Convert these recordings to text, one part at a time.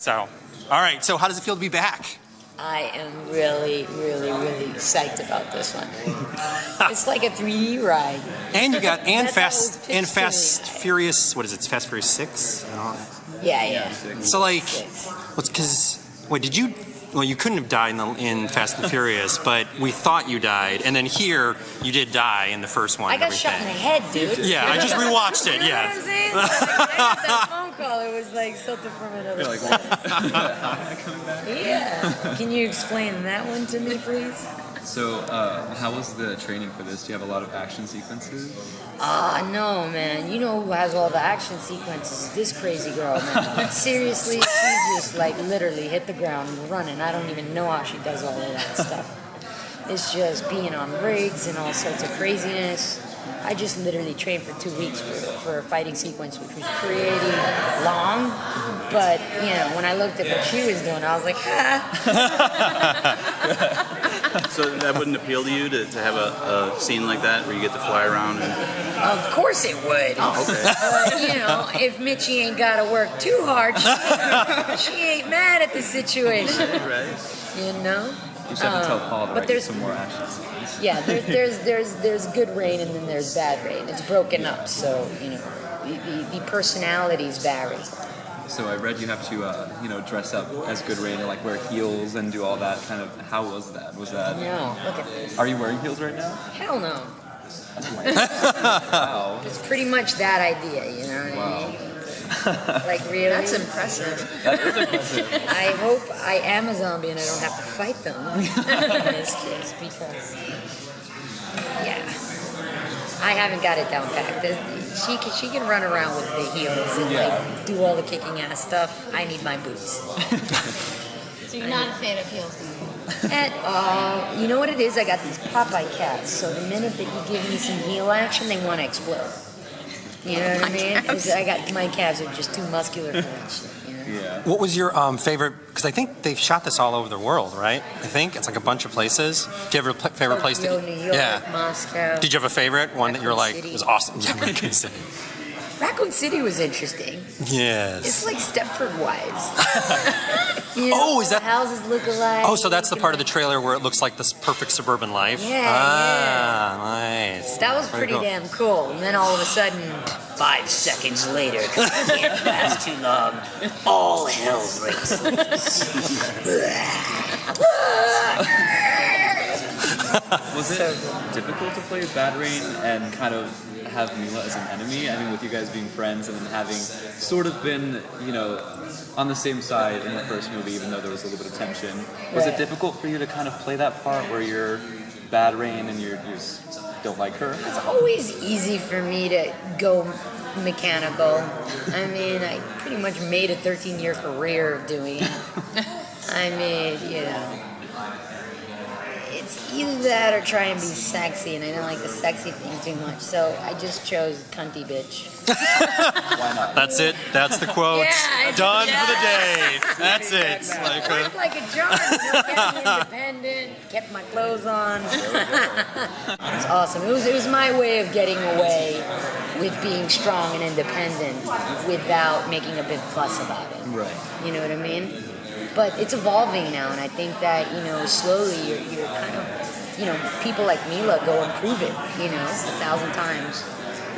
So, all right. So, how does it feel to be back? I am really, really, really psyched about this one. It's like a 3D ride. And you got Fast Furious. What is it? It's Fast Furious 6. And all that. Yeah. So like, what's because wait, did you? Well, you couldn't have died in Fast and Furious, but we thought you died, and then here you did die in the first one. I got shot in the head, dude. Yeah, I just rewatched it. You know Yeah. what I'm saying? Like, I got that phone call. It was like something from another. Like, what? Coming back? Yeah. Can you explain that one to me, please? So, how was the training for this? Do you have a lot of action sequences? No, man. You know who has all the action sequences? This crazy girl, man. Seriously, she's just like literally hit the ground running. I don't even know how she does all of that stuff. It's just being on rigs and all sorts of craziness. I just literally trained for 2 weeks for a fighting sequence, which was pretty long. But, you know, when I looked at what she was doing, I was like, So that wouldn't appeal to you to have a scene like that where you get to fly around? Of course it would. Oh, okay. But, you know, if Mitchie ain't got to work too hard, she ain't mad at the situation. Right. You know? You just have to tell Paul to but write there's some more action scenes. Yeah, there's good rain and then there's bad rain. It's broken up, so you know the personalities vary. So I read you have to dress up as Good Rain and like wear heels and do all that kind of. How was that? Was that? No, look at this. Are you wearing heels right now? Hell no. Wow. It's pretty much that idea, you know what I mean? Like really? That's impressive. That is impressive. I hope I am a zombie and I don't have to fight them in this case because, yeah, I haven't got it down pat. She can run around with the heels and like do all the kicking ass stuff. I need my boots. So you're not a fan of heels? And you know what it is? I got these Popeye cats. So the minute that you give me some heel action, they want to explode. You know what I mean? I got my calves are just too muscular for that shit. You know? Yeah. What was your favorite? Because I think they've shot this all over the world, right? I think it's like a bunch of places. Do you have a favorite place? New York, Moscow. Did you have a favorite one that you were like City. it was awesome? Yeah, Raccoon City. Raccoon City was interesting. Yes. It's like Stepford Wives. You know, Oh, is that- the houses look alike? Oh, so that's the part of the trailer where it looks like this perfect suburban life? Yeah, Nice. That was pretty cool. damn cool. And then all of a sudden, 5 seconds later, 'cause it can't pass too long, all hell breaks loose. Was it difficult to play Bad Rain and kind of have Mila as an enemy? I mean, with you guys being friends and then having sort of been, on the same side in the first movie, even though there was a little bit of tension. Was it difficult for you to kind of play that part where you're Bad Rain and you just don't like her? It's always easy for me to go mechanical. I mean, I pretty much made a 13-year career of doing it. I mean, it's either that or try and be sexy, and I don't like the sexy thing too much, so I just chose cunty bitch. Why not? That's it. That's the quote. Yeah, Done for the day. That's it. I worked like a jar, kept me independent, kept my clothes on. It's awesome. It was my way of getting away with being strong and independent without making a big fuss about it. Right. You know what I mean? But it's evolving now, and I think that, slowly you're kind of, people like Mila go and prove it, 1,000 times.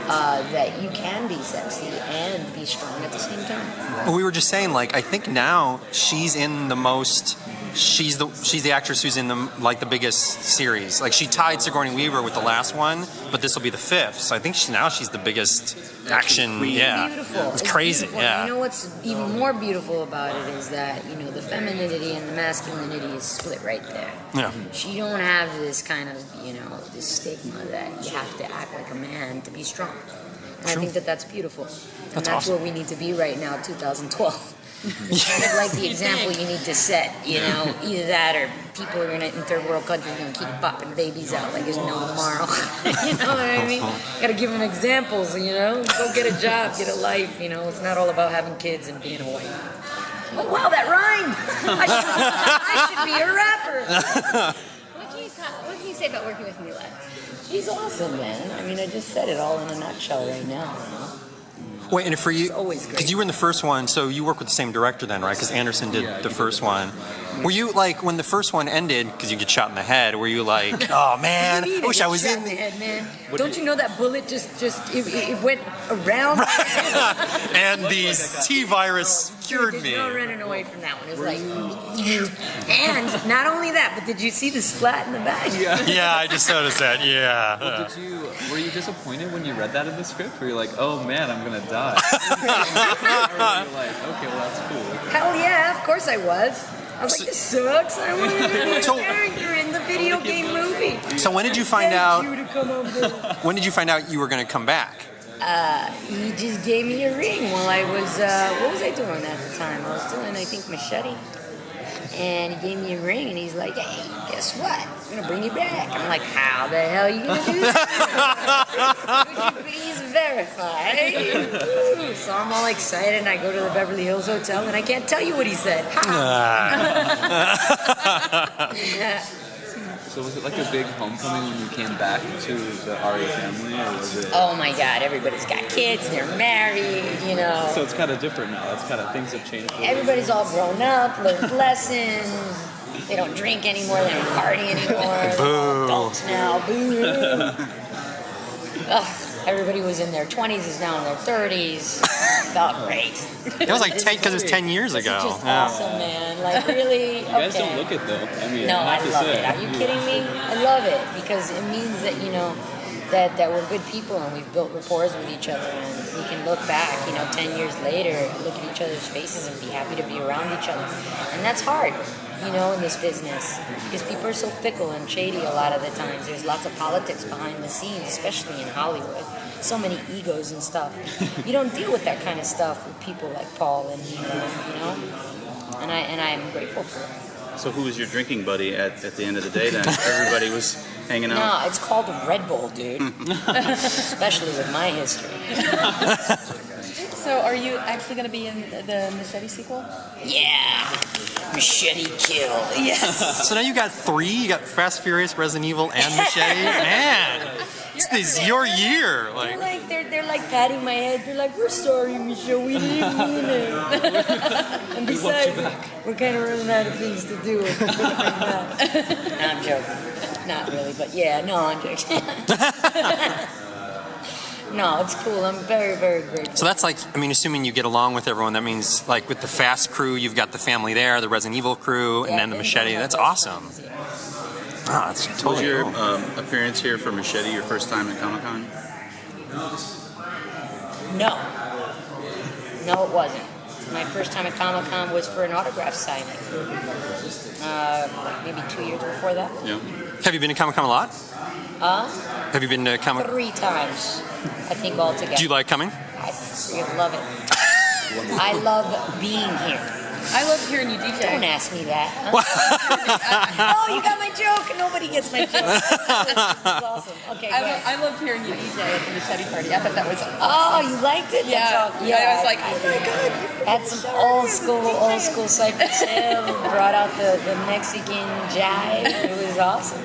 That you can be sexy and be strong at the same time. Well, we were just saying, I think now she's in the most. She's the actress who's in the biggest series. Like she tied Sigourney Weaver with the last one, but this will be the 5th. So I think she's the biggest action. Yeah, beautiful. It's crazy. Beautiful. Yeah. You know what's even more beautiful about it is that the femininity and the masculinity is split right there. Yeah. You don't have this kind of this stigma that you have to act like a man to be strong. And I think that that's beautiful. And that's awesome. where we need to be right now, 2012. Kind of like the example you need to set, either that or people are in third world countries going to keep popping babies out like there's no tomorrow. You know what I mean? Got to give them examples, Go get a job, get a life, It's not all about having kids and being a wife. Oh, wow, that rhymed! I should be a rapper! What can you say about working with Mila? She's awesome, man. I mean, I just said it all in a nutshell right now. Wait, and for you, always great. because you were in the first one, so you work with the same director then, right? Because Anderson did Yeah, the he first did the one. Were you like, when the first one ended, because you get shot in the head, were you like, oh man, What do you mean I wish I get was shot in the the... head, man. Don't you know that bullet it went around? And the T-virus cured There's me. no running away from that one. It was like, and not only that, but did you see the splat in the back? Yeah, I just noticed that, yeah. Were you disappointed when you read that in the script? Were you like, oh man, I'm gonna die? Or were you like, okay, well that's cool. Hell yeah, of course I was. I was like, this sucks. I want to be a So- character in the video game movie. So when did you find out, You to come over. when did you find out you were going to come back? He just gave me a ring while I was, what was I doing at the time? I was doing, I think, Machete. And he gave me a ring and he's like, hey, guess what? I'm going to bring you back. I'm like, how the hell are you going to do that? Would you please verify? Ooh. So I'm all excited and I go to the Beverly Hills Hotel and I can't tell you what he said. Yeah. So was it like a big homecoming when you came back to the Arya family, or was it? Oh my God, everybody's got kids, they're married, you know. So it's kind of different now. It's kind of things have changed. a little bit. Everybody's all grown up, learned lessons. They don't drink anymore, they don't party anymore. They're all adults now. Boo. Ugh, everybody was in their 20s, is now in their 30s. Felt great. It was like 10, because it was 10 years It's ago. just Yeah. awesome, man. Like, really? You guys Okay. don't look it though. I mean, No, I have to love say. it. Are you kidding me? I love it because it means that, you know, that we're good people and we've built rapport with each other and we can look back, you know, 10 years later, look at each other's faces and be happy to be around each other. And that's hard, you know, in this business because people are so fickle and shady a lot of the times. There's lots of politics behind the scenes, especially in Hollywood. So many egos and stuff. You don't deal with that kind of stuff with people like Paul and you know, and I'm grateful for it. So who was your drinking buddy at the end of the day then? Everybody was hanging out? No, it's called Red Bull, dude. Especially with my history. So are you actually going to be in the Machete sequel? Yeah! Machete kill. Yes! So now you got 3. You got Fast Furious, Resident Evil, and Machete. Man, this is your year. Like, They're like patting my head. They're like, we're sorry, Michelle, we didn't mean it. And besides, we're kind of running out of things to do. No, I'm joking. Not really, but yeah, no, I'm joking. No, it's cool. I'm very, very grateful. so that's like, I mean, assuming you get along with everyone, that means like with the Fast crew, you've got the family there, the Resident Evil crew, and then the Machete. That's awesome. Oh, that's Was totally your cool. appearance here for Machete your first time at Comic-Con? No. No, it wasn't. My first time at Comic-Con was for an autograph signing. Like maybe 2 years before that. Yeah. Have you been to Comic-Con a lot? Have you been to Comic? 3 times, I think, altogether. Do you like coming? I freaking love it. I love being here. I love hearing you DJ. Don't ask me that. Huh? Oh, you got my joke. Nobody gets my joke. This is awesome. Okay, go ahead. I loved hearing you DJ at the Machete party. I thought that was awesome. Oh, you liked it? Yeah. That's all, I was like, I oh my God. had some old school Cypress Hill. Brought out the Mexican jive. It was awesome.